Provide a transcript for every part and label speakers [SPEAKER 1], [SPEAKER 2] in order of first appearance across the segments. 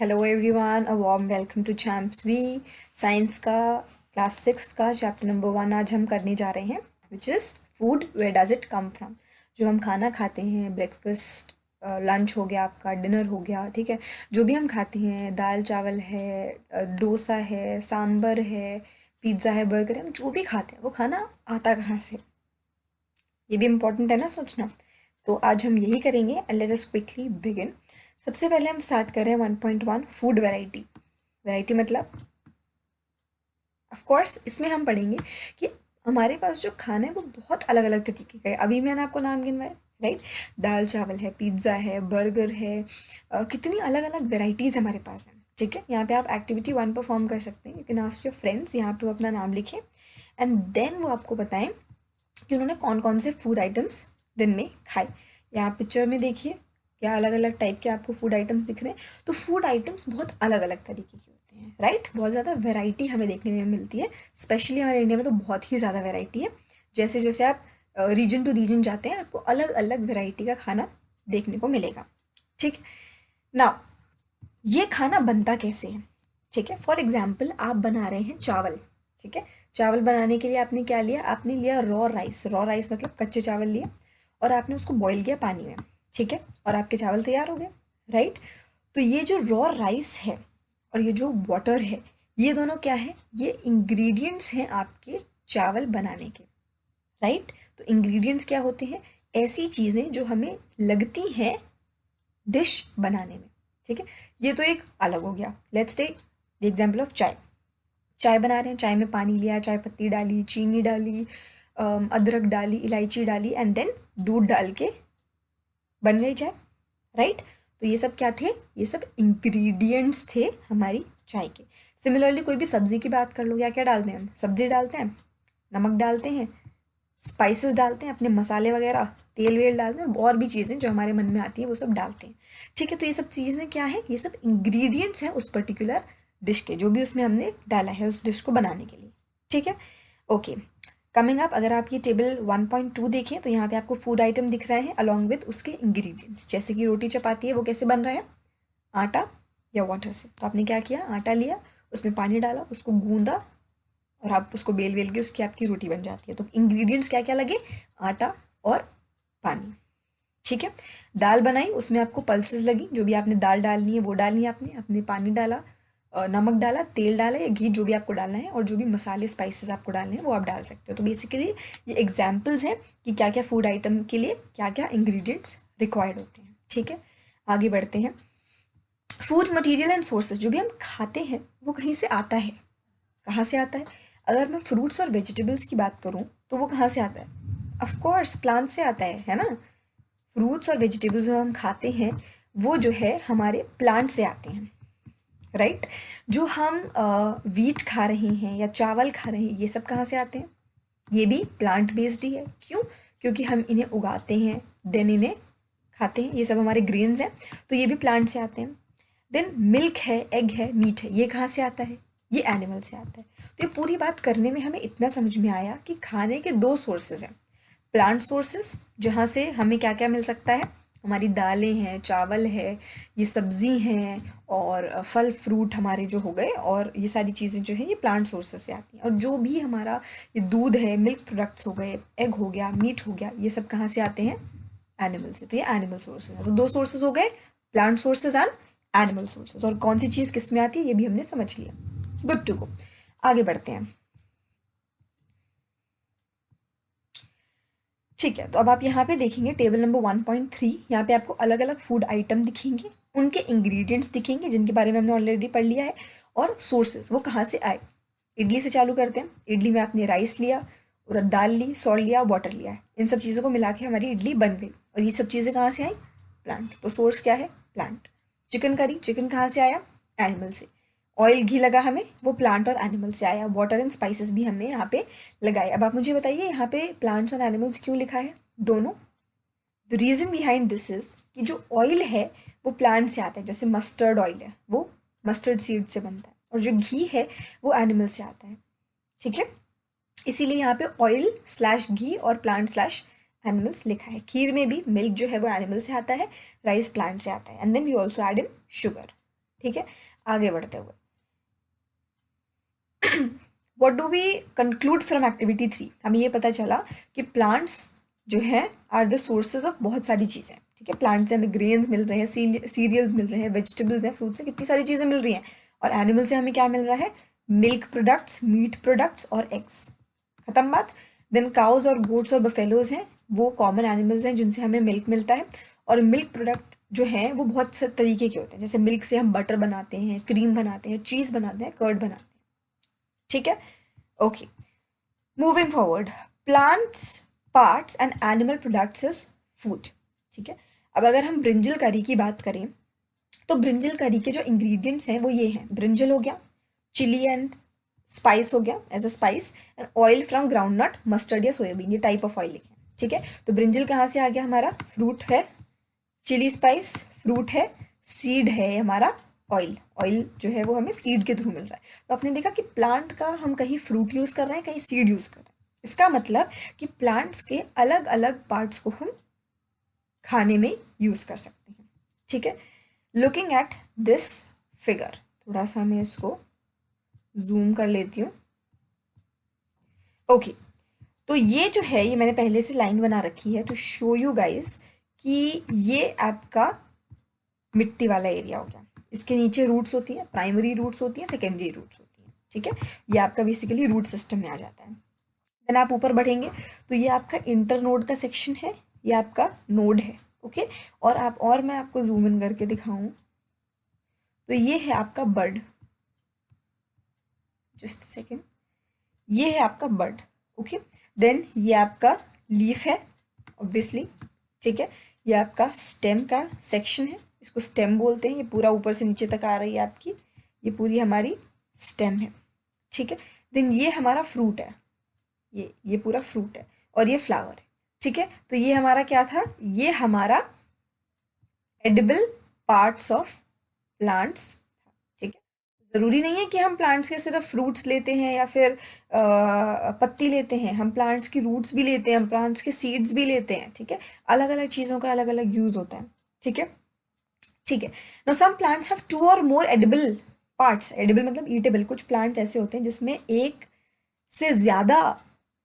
[SPEAKER 1] Hello everyone, a warm welcome to Champs V science का class 6 का chapter number 1 आज हम करने जा रहे हैं, which is food where does it come from. जो हम खाना खाते हैं, ब्रेकफास्ट, लंच हो गया, आपका डिनर हो गया, ठीक है। जो भी हम खाते हैं, दाल चावल है, डोसा है, सांबर है, पिज़्ज़ा है, बर्गर है, हम जो भी खाते हैं वो खाना आता कहाँ से, ये भी इम्पोर्टेंट है ना सोचना। तो आज हम यही करेंगे and let us quickly begin. सबसे पहले हम स्टार्ट कर रहे हैं 1.1 फूड वैरायटी। वैरायटी मतलब ऑफ कोर्स इसमें हम पढ़ेंगे कि हमारे पास जो खाना है वो बहुत अलग अलग तरीके का है। अभी मैंने आपको नाम गिनवाए, राइट। दाल चावल है, पिज्ज़ा है, बर्गर है, कितनी अलग अलग वेराइटीज़ हमारे पास हैं, ठीक है। यहाँ पे आप एक्टिविटी 1 परफॉर्म कर सकते हैं। You can ask your friends, यहाँ पे वो अपना नाम लिखें एंड देन वो आपको बताएं कि उन्होंने कौन कौन से फूड आइटम्स दिन में खाए। यहाँ पिक्चर में देखिए क्या अलग अलग टाइप के आपको फूड आइटम्स दिख रहे हैं। तो फूड आइटम्स बहुत अलग अलग तरीके के होते हैं, राइट। बहुत ज़्यादा वैरायटी हमें देखने में मिलती है, स्पेशली हमारे इंडिया में तो बहुत ही ज़्यादा वैरायटी है। जैसे जैसे आप रीजन टू रीजन जाते हैं, आपको अलग अलग वैरायटी का खाना देखने को मिलेगा, ठीक है। नाउ ये खाना बनता कैसे है, ठीक है। फॉर एग्जाम्पल आप बना रहे हैं चावल, ठीक है। चावल बनाने के लिए आपने क्या लिया, आपने लिया रॉ राइस। रॉ राइस मतलब कच्चे चावल लिए और आपने उसको बॉईल किया पानी में, ठीक है। और आपके चावल तैयार हो गए, राइट। तो ये जो रॉ राइस है और ये जो वाटर है, ये दोनों क्या है, ये इंग्रेडिएंट्स हैं आपके चावल बनाने के, राइट। तो इंग्रेडिएंट्स क्या होते हैं, ऐसी चीज़ें जो हमें लगती हैं डिश बनाने में, ठीक है। ये तो एक अलग हो गया। Let's take the example of chai. चाय बना रहे हैं, चाय में पानी लिया, चाय पत्ती डाली, चीनी डाली, अदरक डाली, इलायची डाली एंड देन दूध डाल के बन गई चाय, राइट। तो ये सब क्या थे, ये सब इंग्रेडिएंट्स थे हमारी चाय के। सिमिलरली कोई भी सब्जी की बात कर लो, या क्या डालते हैं हम, सब्जी डालते हैं, नमक डालते हैं, स्पाइसेस डालते हैं, अपने मसाले वगैरह, तेल वेल डालते हैं और भी चीज़ें जो हमारे मन में आती हैं वो सब डालते हैं, ठीक है। तो ये सब चीज़ें क्या है, ये सब इंग्रेडिएंट्स हैं उस पर्टिकुलर डिश के, जो भी उसमें हमने डाला है उस डिश को बनाने के लिए, ठीक है। ओके, कमिंग अप, अगर आप ये टेबल 1.2 देखें तो यहाँ पे आपको फूड आइटम दिख रहे हैं अलॉन्ग विद उसके इंग्रेडिएंट्स। जैसे कि रोटी चपाती है, वो कैसे बन रहा है, आटा या वाटर से। तो आपने क्या किया, आटा लिया, उसमें पानी डाला, उसको गूंदा और आप उसको बेल बेल के उसकी आपकी रोटी बन जाती है। तो इंग्रेडिएंट्स क्या क्या लगे, आटा और पानी, ठीक है। दाल बनाई, उसमें आपको पल्सेस लगी, जो भी आपने दाल डालनी है वो डालनी है, आपने अपने पानी डाला, नमक डाला, तेल डाला या घी, जो भी आपको डालना है, और जो भी मसाले स्पाइसेस आपको डालने हैं वो आप डाल सकते हो। तो बेसिकली ये एग्जाम्पल्स हैं कि क्या क्या फूड आइटम के लिए क्या क्या इंग्रेडिएंट्स रिक्वायर्ड होते हैं, ठीक है। आगे बढ़ते हैं। फूड मटेरियल एंड सोर्सेज, जो भी हम खाते हैं वो कहीं से आता है। कहाँ से आता है, अगर मैं फ्रूट्स और वेजिटेबल्स की बात करूँ तो वो कहाँ से आता है, ऑफ कोर्स प्लांट से आता है ना। फ्रूट्स और वेजिटेबल्स जो हम खाते हैं वो जो है हमारे प्लांट से आते हैं, राइट। जो हम वीट खा रहे हैं या चावल खा रहे हैं, ये सब कहाँ से आते हैं, ये भी प्लांट बेस्ड ही है। क्यों, क्योंकि हम इन्हें उगाते हैं देन इन्हें खाते हैं, ये सब हमारे ग्रेन्स हैं, तो ये भी प्लांट से आते हैं। देन मिल्क है, एग है, मीट है, ये कहाँ से आता है, ये एनिमल से आता है। तो ये पूरी बात करने में हमें इतना समझ में आया कि खाने के दो सोर्सेज हैं। प्लांट सोर्सेस, जहाँ से हमें क्या क्या मिल सकता है, हमारी दालें हैं, चावल है, ये सब्जी हैं, और फल फ्रूट हमारे जो हो गए, और ये सारी चीज़ें जो हैं ये प्लांट सोर्सेस से आती हैं। और जो भी हमारा ये दूध है, मिल्क प्रोडक्ट्स हो गए, एग हो गया, मीट हो गया, ये सब कहाँ से आते हैं, एनिमल से। तो ये एनिमल सोर्सेज है। तो दो सोर्सेज हो गए, plant sources and animal sources. और कौन सी चीज़ किस में आती है ये भी हमने समझ लिया। गुड टू गो, आगे बढ़ते हैं। ठीक है, तो अब आप यहाँ पे देखेंगे टेबल नंबर 1.3, यहाँ पे आपको अलग अलग फूड आइटम दिखेंगे, उनके इंग्रेडिएंट्स दिखेंगे जिनके बारे में हमने ऑलरेडी पढ़ लिया है, और सोर्सेज वो कहाँ से आए। इडली से चालू करते हैं। इडली में आपने राइस लिया, उड़द दाल ली, सॉल्ट लिया, वाटर लिया है, इन सब चीज़ों को मिला के हमारी इडली बन गई। और ये सब चीज़ें कहाँ से आई, प्लांट। तो सोर्स क्या है, प्लांट। चिकन करी, चिकन कहाँ से आया, एनिमल से। ऑयल घी लगा हमें, वो प्लांट और एनिमल से आया। वाटर एंड स्पाइसेस भी हमने यहाँ पे लगाए। अब आप मुझे बताइए यहाँ पे प्लांट्स और एनिमल्स क्यों लिखा है, दोनों। The reason behind this is कि जो ऑयल है वो प्लांट से आता है, जैसे मस्टर्ड ऑयल है वो मस्टर्ड सीड से बनता है, और जो घी है वो एनिमल से आता है, ठीक है। इसीलिए यहाँ पे ऑयल स्लैश घी और प्लांट स्लैश एनिमल्स लिखा है। खीर में भी मिल्क जो है वो एनिमल से आता है, राइस प्लांट से आता है, and then we also add in sugar, ठीक है, आगे बढ़ते हुए what do we conclude from activity 3? हमें ये पता चला कि प्लांट्स जो है आर द सोर्सेज ऑफ बहुत सारी चीज़ें, ठीक है। प्लांट से हमें ग्रेन्स मिल रहे हैं, सीरियल्स मिल रहे हैं, वेजिटेबल्स हैं, फ्रूट से कितनी सारी चीज़ें मिल रही हैं। और एनिमल से हमें क्या मिल रहा है? मिल्क प्रोडक्ट्स, मीट प्रोडक्ट्स और एग्स। खत्म बात। देन काउज और गोट्स और बफेलोज हैं, वो कॉमन एनिमल्स हैं जिनसे हमें मिल्क मिलता है। और मिल्क प्रोडक्ट जो है वो बहुत से तरीके के होते हैं, जैसे मिल्क से हम बटर बनाते हैं, क्रीम बनाते हैं, चीज़ बनाते हैं, कर्ड बनाते हैं, ठीक है। Okay, moving forward, plants parts and animal products is food, ठीक है। अब अगर हम ब्रिंजल करी की बात करें तो ब्रिंजल करी के जो इंग्रेडिएंट्स हैं वो ये हैं, ब्रिंजल हो गया, चिली एंड स्पाइस हो गया as a spice, and oil from groundnut, mustard या सोयाबीन, ये टाइप ऑफ ऑयल लिखे हैं, ठीक है। तो ब्रिंजल कहाँ से आ गया? हमारा फ्रूट है, चिली स्पाइस फ्रूट है, सीड है हमारा ऑयल, ऑयल जो है वो हमें सीड के थ्रू मिल रहा है। तो आपने देखा कि प्लांट का हम कहीं फ्रूट यूज़ कर रहे हैं, कहीं सीड यूज़ कर रहे हैं। इसका मतलब कि प्लांट्स के अलग अलग पार्ट्स को हम खाने में यूज़ कर सकते हैं, ठीक है। लुकिंग एट दिस फिगर, थोड़ा सा मैं इसको जूम कर लेती हूँ। ओके, तो ये जो है ये मैंने पहले से लाइन बना रखी है टू शो यू गाइस कि ये आपका मिट्टी वाला एरिया हो गया। इसके नीचे रूट्स होती हैं, प्राइमरी रूट्स होती हैं, सेकेंडरी रूट्स होती हैं, ठीक है। ये आपका बेसिकली रूट सिस्टम में आ जाता है। देन आप ऊपर बढ़ेंगे तो ये आपका इंटर नोड का सेक्शन है, ये आपका नोड है, ओके। और मैं आपको जूम इन करके दिखाऊं तो ये है आपका बड, जस्ट सेकेंड, ये है आपका बड, ओके। देन ये आपका लीफ है ऑब्वियसली, ठीक है। ये आपका स्टेम का सेक्शन है, इसको स्टेम बोलते हैं, ये पूरा ऊपर से नीचे तक आ रही है आपकी, ये पूरी हमारी स्टेम है, ठीक है। देन ये हमारा फ्रूट है, ये पूरा फ्रूट है, और ये फ्लावर है, ठीक है। तो ये हमारा क्या था? ये हमारा एडिबल पार्ट्स ऑफ प्लांट्स, ठीक है। ज़रूरी नहीं है कि हम प्लांट्स के सिर्फ फ्रूट्स लेते हैं या फिर पत्ती लेते हैं, हम प्लांट्स की रूट्स भी लेते हैं, हम प्लांट्स के सीड्स भी लेते हैं, ठीक है। अलग अलग चीज़ों का अलग अलग यूज़ होता है, ठीक है, ठीक है। Now some plants have two or more edible parts, edible मतलब ईटेबल। कुछ प्लांट्स ऐसे होते हैं जिसमें एक से ज़्यादा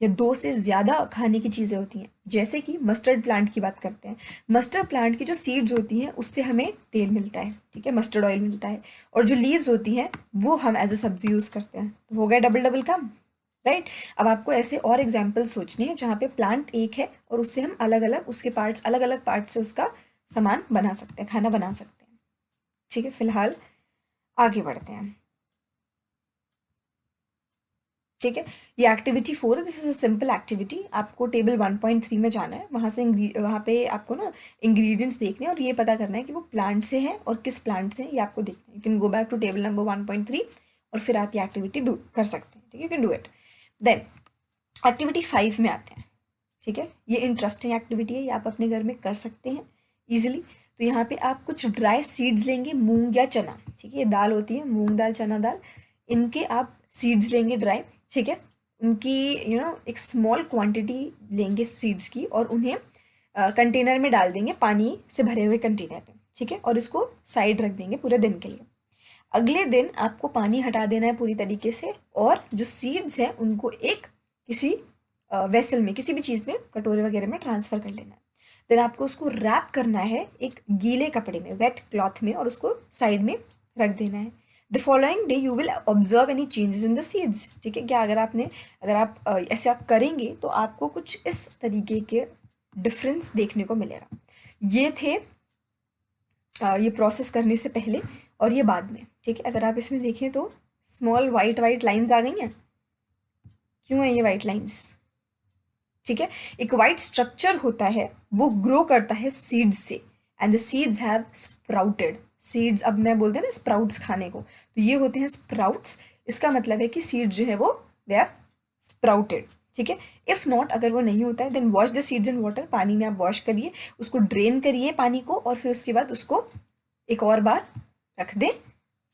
[SPEAKER 1] या दो से ज़्यादा खाने की चीज़ें होती हैं, जैसे कि मस्टर्ड प्लांट की बात करते हैं। मस्टर्ड प्लांट की जो सीड्स होती हैं उससे हमें तेल मिलता है, ठीक है, मस्टर्ड ऑयल मिलता है। और जो लीव्स होती हैं वो हम एज अ सब्जी यूज़ करते हैं। तो हो गया डबल डबल काम, राइट। अब आपको ऐसे और एग्जाम्पल सोचने हैं जहाँ पे प्लांट एक है और उससे हम अलग अलग उसके पार्ट्स, अलग अलग पार्ट से उसका सामान बना सकते हैं, खाना बना सकते हैं, ठीक है। फिलहाल आगे बढ़ते हैं, ठीक है। ये एक्टिविटी 4 है, this is a simple activity. आपको टेबल 1.3 में जाना है, वहाँ पे आपको ना इंग्रेडिएंट्स देखने हैं और ये पता करना है कि वो प्लांट से है और किस प्लांट से है, ये आपको देखना है। You can go back to table number 1.3 और फिर आप ये एक्टिविटी डू कर सकते हैं, ठीक है, you can do it. Then activity 5 में आते हैं, ठीक है। ये इंटरेस्टिंग एक्टिविटी है, ये आप अपने घर में कर सकते हैं ईजिली। तो यहाँ पे आप कुछ ड्राई सीड्स लेंगे, मूंग या चना, ठीक है, ये दाल होती है, मूंग दाल, चना दाल, इनके आप सीड्स लेंगे ड्राई, ठीक है। उनकी एक स्मॉल क्वांटिटी लेंगे सीड्स की और उन्हें कंटेनर में डाल देंगे, पानी से भरे हुए कंटेनर पे, ठीक है, और इसको साइड रख देंगे पूरे दिन के लिए। अगले दिन आपको पानी हटा देना है पूरी तरीके से, और जो सीड्स हैं उनको एक किसी वेसल में, किसी भी चीज़ में, कटोरे वगैरह में ट्रांसफ़र कर लेना है। देन आपको उसको रैप करना है एक गीले कपड़े में, वेट क्लॉथ में, और उसको साइड में रख देना है। The following day you will observe any changes in the seeds, ठीक है। क्या अगर आप ऐसे आप करेंगे तो आपको कुछ इस तरीके के डिफरेंस देखने को मिलेगा। ये थे ये प्रोसेस करने से पहले और ये बाद में, ठीक है। अगर आप इसमें देखें तो स्मॉल वाइट वाइट लाइंस आ गई हैं, क्यों है ये वाइट लाइंस? ठीक है, एक वाइट स्ट्रक्चर होता है, वो ग्रो करता है सीड्स से, and the seeds have sprouted. Seeds, अब मैं बोलते हैं ना स्प्राउट्स खाने को, तो ये होते हैं स्प्राउट्स। इसका मतलब है कि सीड्स जो है वो दे हैव स्प्राउटेड, ठीक है। इफ नॉट, अगर वो नहीं होता है, then wash the seeds in water, पानी में आप वॉश करिए, उसको ड्रेन करिए पानी को, और फिर उसके बाद उसको एक और बार रख दें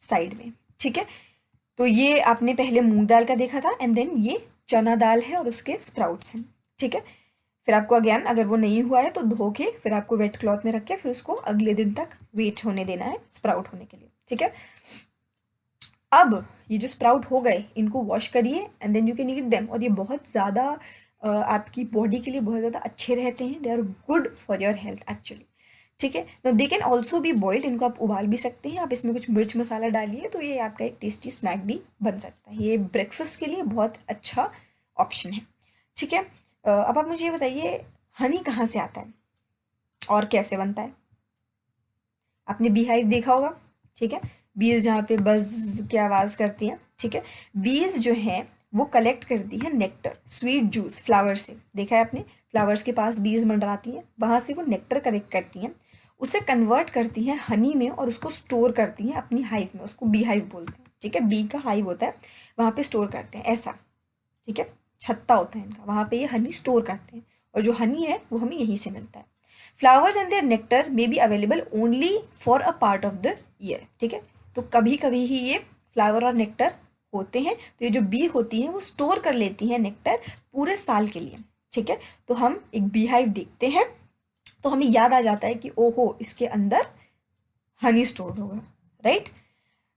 [SPEAKER 1] साइड में, ठीक है। तो ये आपने पहले मूंग दाल का देखा था, एंड देन ये चना दाल है और उसके स्प्राउट्स हैं, ठीक है। फिर आपको अगेन, अगर वो नहीं हुआ है तो धो के फिर आपको वेट क्लॉथ में रख के फिर उसको अगले दिन तक वेट होने देना है स्प्राउट होने के लिए, ठीक है। अब ये जो स्प्राउट हो गए इनको वॉश करिए and then you can eat them, और ये बहुत ज़्यादा आपकी बॉडी के लिए बहुत ज़्यादा अच्छे रहते हैं, they are good for your health actually, ठीक है। No they can also be boiled, इनको आप उबाल भी सकते हैं, आप इसमें कुछ मिर्च मसाला डालिए तो ये आपका एक टेस्टी स्नैक भी बन सकता है। ये ब्रेकफास्ट के लिए बहुत अच्छा ऑप्शन है, ठीक है। अब आप मुझे ये बताइए हनी कहाँ से आता है और कैसे बनता है। आपने बी हाइव देखा होगा, ठीक है, बीज जहाँ पे बज की आवाज़ करती हैं, ठीक है। बीज जो हैं वो कलेक्ट करती हैं नेक्टर, स्वीट जूस फ्लावर से, देखा है आपने, फ्लावर्स के पास बीज मंडराती हैं, वहाँ से वो नेक्टर कलेक्ट करती हैं, उसे कन्वर्ट करती हैं हनी में और उसको स्टोर करती हैं अपनी हाइव में, उसको बी हाइव बोलते हैं, ठीक है। बी का हाइव होता है, वहाँ पे स्टोर करते हैं ऐसा, ठीक है, छत्ता होता है इनका, वहाँ पे ये हनी स्टोर करते हैं, और जो हनी है वो हमें यहीं से मिलता है। Flowers and their nectar may be available only for a part of the year, ठीक है। तो कभी कभी ही ये फ्लावर और नेक्टर होते हैं, तो ये जो बी होती हैं वो स्टोर कर लेती हैं नेक्टर पूरे साल के लिए, ठीक है। तो हम एक बी हाइव देखते हैं तो हमें याद आ जाता है कि ओहो इसके अंदर हनी स्टोर होगा, right.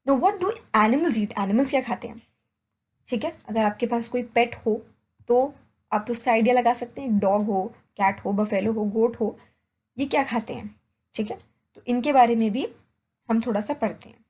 [SPEAKER 1] Know what do animals eat, animals क्या खाते हैं, ठीक है। अगर आपके पास कोई पेट हो तो आप उससे आइडिया लगा सकते हैं, डॉग हो, कैट हो, बफेलो हो, गोट हो, ये क्या खाते हैं, ठीक है। तो इनके बारे में भी हम थोड़ा सा पढ़ते हैं,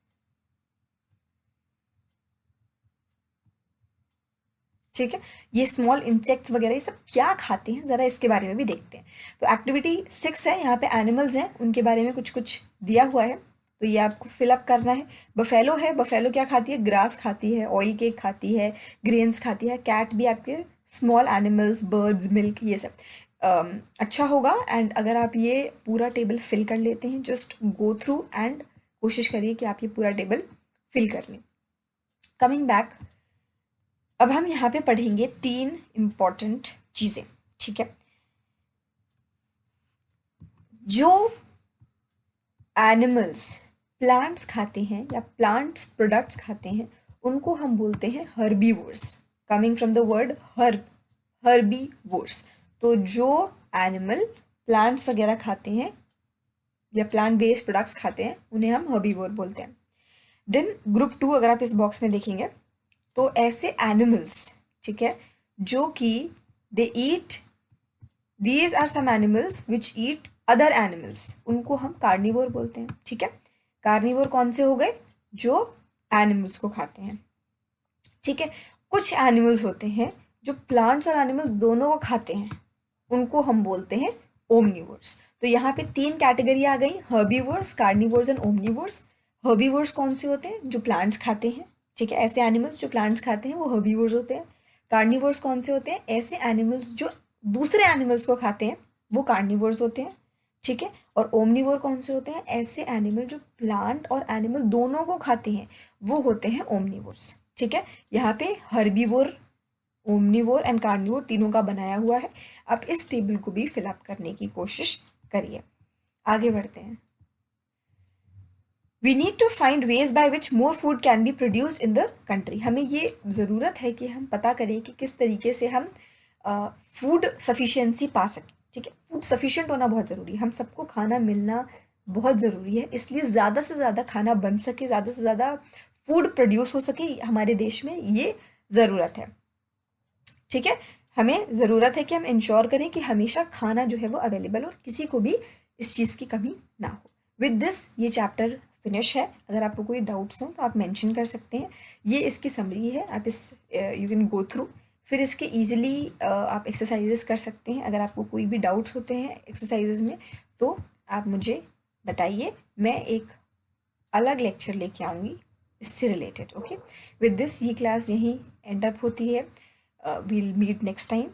[SPEAKER 1] ठीक है। ये स्मॉल इंसेक्ट्स वगैरह ये सब क्या खाते हैं ज़रा इसके बारे में भी देखते हैं। तो एक्टिविटी 6 है, यहाँ पे एनिमल्स हैं उनके बारे में कुछ कुछ दिया हुआ है, तो ये आपको फिलअप करना है। बफेलो है, बफेलो क्या खाती है, ग्रास खाती है, ऑयल केक खाती है, ग्रेन्स खाती है। कैट भी आपके स्मॉल एनिमल्स, बर्ड्स, मिल्क, ये सब। अच्छा होगा एंड अगर आप ये पूरा टेबल फिल कर लेते हैं, जस्ट गो थ्रू एंड कोशिश करिए कि आप ये पूरा टेबल फिल कर लें। कमिंग बैक, अब हम यहाँ पे पढ़ेंगे 3 इम्पॉर्टेंट चीज़ें, ठीक है। जो एनिमल्स प्लांट्स खाते हैं या प्लांट्स प्रोडक्ट्स खाते हैं उनको हम बोलते हैं herbivores, coming from the word herb, herbivores. तो जो एनिमल प्लांट्स वगैरह खाते हैं या प्लांट बेस्ड प्रोडक्ट्स खाते हैं उन्हें हम हर्बीवोर बोलते हैं। देन ग्रुप 2 अगर आप इस बॉक्स में देखेंगे तो ऐसे एनिमल्स, ठीक है, जो कि they eat, these are some animals which eat other animals, उनको हम कार्निवोर बोलते हैं, ठीक है। कार्निवोर कौन से हो गए, जो एनिमल्स को खाते हैं, ठीक है। कुछ एनिमल्स होते हैं जो प्लांट्स और एनिमल्स दोनों को खाते हैं, उनको हम बोलते हैं ओमनिवोर्स। तो यहाँ पे 3 कैटेगरी आ गई, herbivores, carnivores and omnivores. Herbivores कौन से होते हैं, जो प्लांट्स खाते हैं, ठीक है, ऐसे एनिमल्स जो प्लांट्स खाते हैं वो हर्बीवोर्स होते हैं। कार्निवोर्स कौन से होते हैं, ऐसे एनिमल्स जो दूसरे एनिमल्स को खाते हैं वो कार्निवोर्स होते हैं, ठीक है। और ओमनिवोर कौन से होते हैं, ऐसे एनिमल जो प्लांट और एनिमल दोनों को खाते हैं वो होते हैं ओमनिवोर्स, ठीक है। यहाँ पे हर्बीवोर, ओमनिवोर एंड कार्निवोर तीनों का बनाया हुआ है। आप इस टेबल को भी फिलअप करने की कोशिश करिए। आगे बढ़ते हैं। We need to find ways by which more food can be produced in the country. हमें ये ज़रूरत है कि हम पता करें कि किस तरीके से हम फूड सफिशिएंसी पा सकें, ठीक है। फूड सफिशिएंट होना बहुत ज़रूरी है, हम सबको खाना मिलना बहुत ज़रूरी है, इसलिए ज़्यादा से ज़्यादा खाना बन सके, ज़्यादा से ज़्यादा फूड प्रोड्यूस हो सके हमारे देश में, ये ज़रूरत है, ठीक है। हमें ज़रूरत है कि हम इंश्योर करें कि हमेशा खाना जो है वो अवेलेबल हो और किसी को भी इस चीज़ की कमी ना हो। विद दिस ये चैप्टर फिनिश है। अगर आपको कोई डाउट्स हो तो आप मेंशन कर सकते हैं। ये इसकी समरी है, आप इस यू कैन गो थ्रू, फिर इसके ईजिली आप एक्सरसाइजेस कर सकते हैं। अगर आपको कोई भी डाउट्स होते हैं एक्सरसाइजेस में तो आप मुझे बताइए, मैं एक अलग लेक्चर लेके आऊँगी इससे रिलेटेड, ओके। विद दिस ये क्लास यहीं एंड अप होती है। We'll meet next time.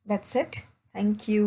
[SPEAKER 1] That's it. Thank you.